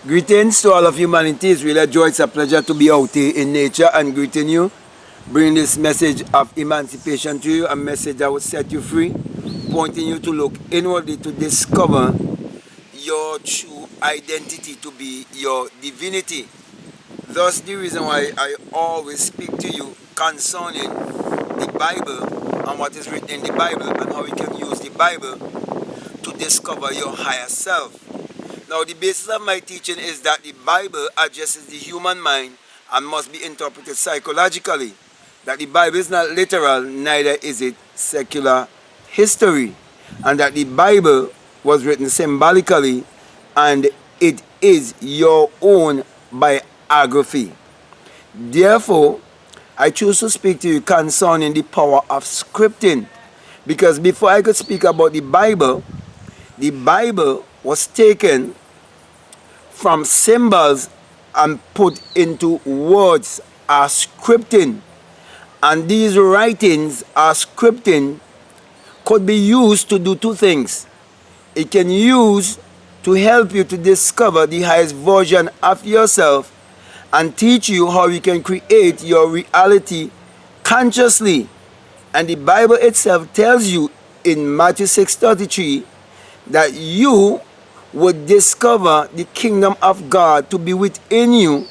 Greetings to all of humanity. It's really a joy, it's a pleasure to be out here in nature and greeting you. Bring this message of emancipation to you, a message that will set you free, pointing you to look inwardly to discover your true identity, to be your divinity. Thus, the reason why I always speak to you concerning the Bible and what is written in the Bible and how you can use the Bible to discover your higher self. Now, the basis of my teaching is that the Bible addresses the human mind and must be interpreted psychologically. That the Bible is not literal, neither is it secular history. And that the Bible was written symbolically and it is your own biography. Therefore, I choose to speak to you concerning the power of scripting. Because before I could speak about the Bible was taken from symbols and put into words as scripting. And these writings as scripting could be used to do two things. It can use to help you to discover the highest version of yourself and teach you how you can create your reality consciously. And the Bible itself tells you in Matthew 6:33 that you would discover the kingdom of God to be within you,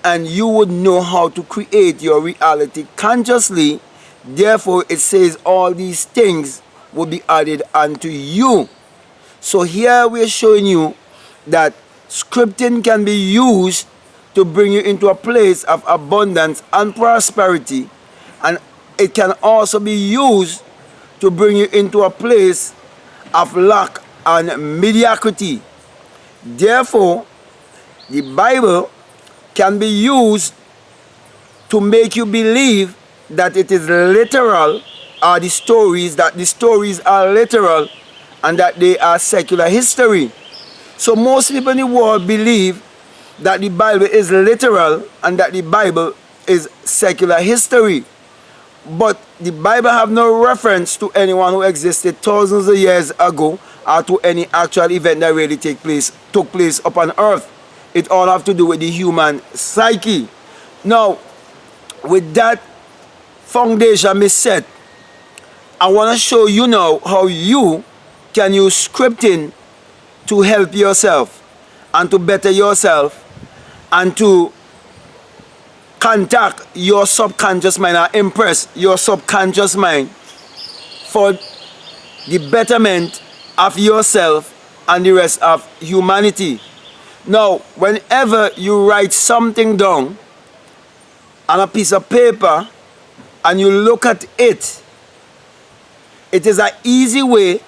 and you would know how to create your reality consciously. Therefore, it says all these things will be added unto you. So here we're showing you that scripting can be used to bring you into a place of abundance and prosperity, and it can also be used to bring you into a place of lack and mediocrity. Therefore, the Bible can be used to make you believe that it is literal, or the stories are literal and that they are secular history. So most people in the world believe that the Bible is literal and that the Bible is secular history. But the Bible have no reference to anyone who existed thousands of years ago or to any actual event that really took place upon earth. It all have to do with the human psyche. Now, with that foundation be set, I want to show you now how you can use scripting to help yourself and to better yourself and to contact your subconscious mind or impress your subconscious mind for the betterment of yourself and the rest of humanity. Now, whenever you write something down on a piece of paper and you look at it, it is an easy way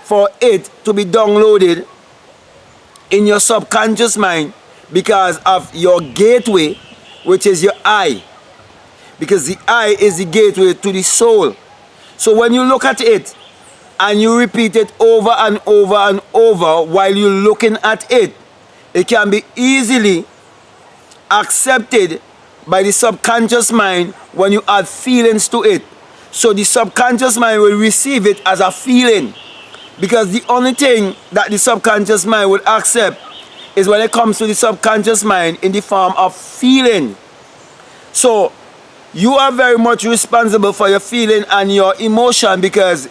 for it to be downloaded in your subconscious mind because of your gateway, which is your eye. Because the eye is the gateway to the soul. So when you look at it and you repeat it over and over and over while you're looking at it, it can be easily accepted by the subconscious mind when you add feelings to it. So the subconscious mind will receive it as a feeling, because the only thing that the subconscious mind will accept is when it comes to the subconscious mind in the form of feeling. So you are very much responsible for your feeling and your emotion, because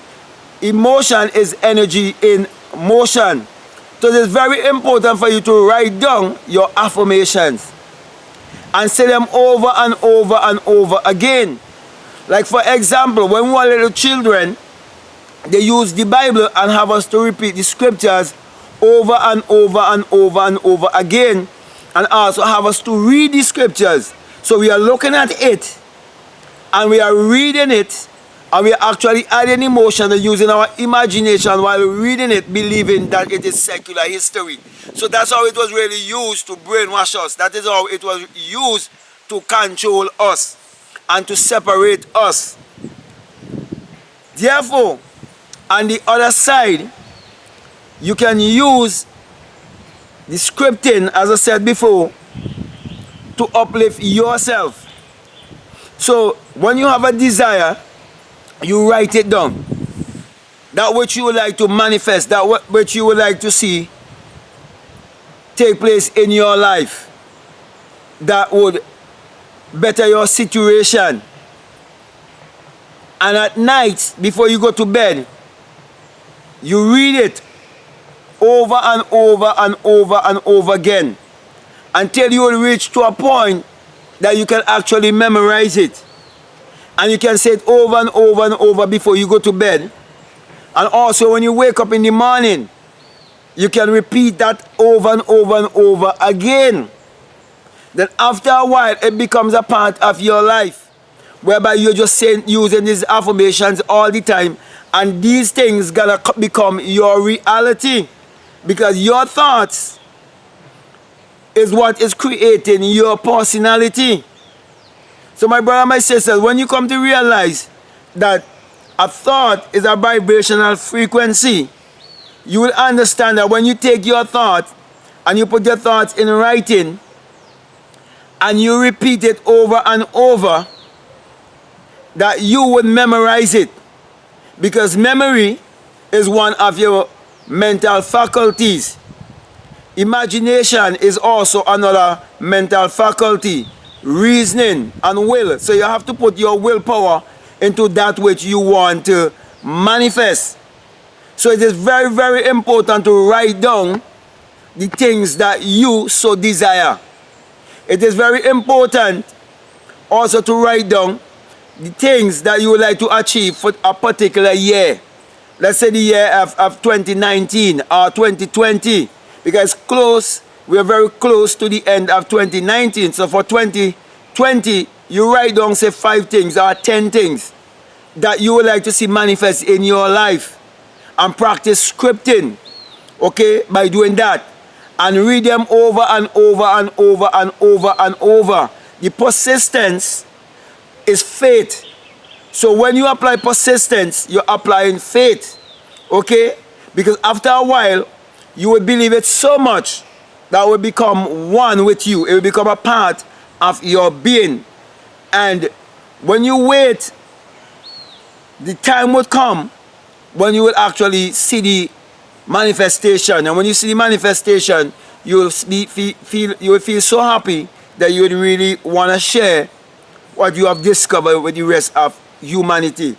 emotion is energy in motion. So it is very important for you to write down your affirmations and say them over and over and over again. Like for example, when we were little children, they use the Bible and have us to repeat the scriptures over and over and over and over again, and also have us to read the scriptures. So we are looking at it and we are reading it, and we are actually adding emotion and using our imagination while reading it, believing that it is secular history. So that's how it was really used to brainwash us. That is how it was used to control us and to separate us. Therefore, on the other side, you can use the scripting, as I said before, to uplift yourself. So when you have a desire, you write it down. That which you would like to manifest, that which you would like to see take place in your life that would better your situation. And at night, before you go to bed, you read it over and over and over and over again until you will reach to a point that you can actually memorize it. And you can say it over and over and over before you go to bed. And also when you wake up in the morning, you can repeat that over and over and over again. Then after a while, it becomes a part of your life, whereby you're just using these affirmations all the time, and these things gonna become your reality, because your thoughts is what is creating your personality. So my brother, my sisters, when you come to realize that a thought is a vibrational frequency, you will understand that when you take your thought and you put your thoughts in writing and you repeat it over and over, that you would memorize it. Because memory is one of your mental faculties. Imagination is also another mental faculty. Reasoning and will. So you have to put your willpower into that which you want to manifest. So it is very, very important to write down the things that you so desire. It is very important also to write down the things that you would like to achieve for a particular year. Let's say the year of 2019 or 2020, because we are very close to the end of 2019. So for 2020, you write down, say, 5 things or 10 things that you would like to see manifest in your life, and practice scripting, okay, by doing that, and read them over and over and over and over and over. The persistence is faith. So when you apply persistence, you're applying faith, okay? Because after a while, you will believe it so much that will become one with you. It will become a part of your being. And when you wait, the time would come when you will actually see the manifestation. And when you see the manifestation, you will feel so happy that you would really want to share what you have discovered with the rest of humanity.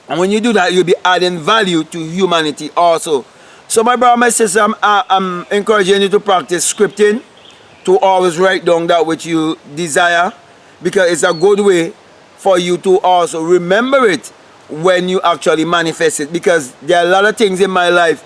And when you do that, you'll be adding value to humanity also. So my brother, my sister, I'm encouraging you to practice scripting, to always write down that which you desire, because it's a good way for you to also remember it when you actually manifest it. Because there are a lot of things in my life,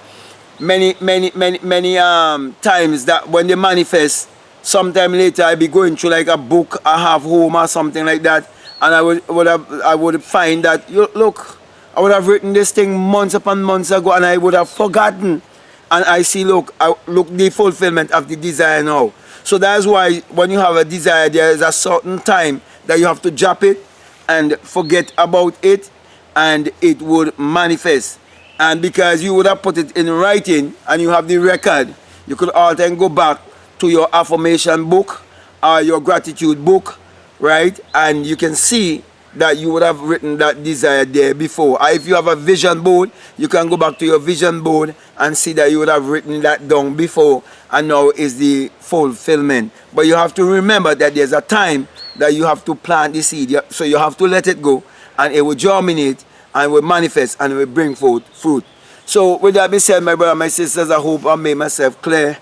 many times, that when they manifest, sometime later I be going through like a book I have home or something like that, and I would find that, look, I would have written this thing months upon months ago, and I would have forgotten. And I see, look the fulfillment of the desire now. So that's why when you have a desire, there is a certain time that you have to drop it and forget about it, and it would manifest. And because you would have put it in writing and you have the record, you could all then go back to your affirmation book or your gratitude book, right? And you can see that you would have written that desire there before. Or if you have a vision board, you can go back to your vision board and see that you would have written that down before, and now is the fulfillment. But you have to remember that there's a time that you have to plant the seed. So you have to let it go, and it will germinate and will manifest and will bring forth fruit. So with that being said, my brother, my sisters, I hope I made myself clear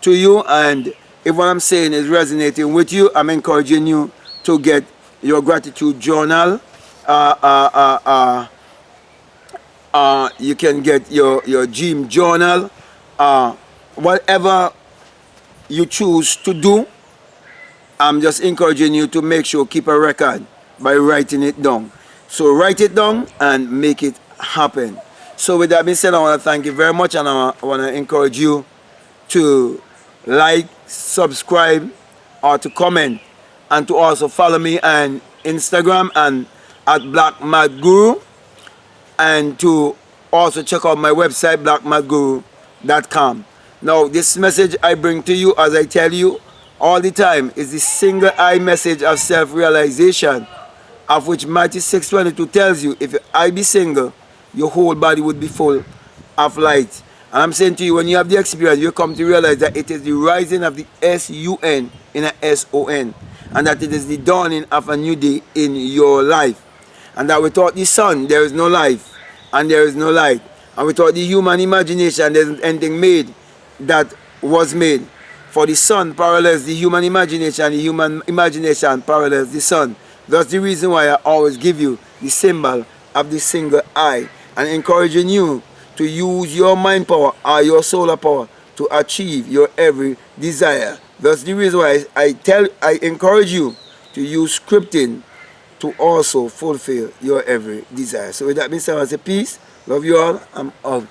to you. And if what I'm saying is resonating with you, I'm encouraging you to get your gratitude journal. You can get your dream journal. Whatever you choose to do, I'm just encouraging you to make sure keep a record by writing it down. So write it down and make it happen. So with that being said, I want to thank you very much, and I want to encourage you to like, subscribe, or to comment, and to also follow me on Instagram and at Black Mad Guru, and to also check out my website blackmadguru.com. Now this message I bring to you, as I tell you all the time, is the single eye message of self-realization, of which Matthew 6:22 tells you, if your eye be single, your whole body would be full of light. And I'm saying to you, when you have the experience, you come to realize that it is the rising of the sun in a son, and that it is the dawning of a new day in your life, and that without the sun there is no life and there is no light, and without the human imagination there isn't anything made that was made. For the sun parallels the human imagination, the human imagination parallels the sun. That's the reason why I always give you the symbol of the single eye, and encouraging you to use your mind power or your solar power to achieve your every desire. That's the reason why I encourage you to use scripting to also fulfill your every desire. So with that being said, I say peace, love you all, I'm out.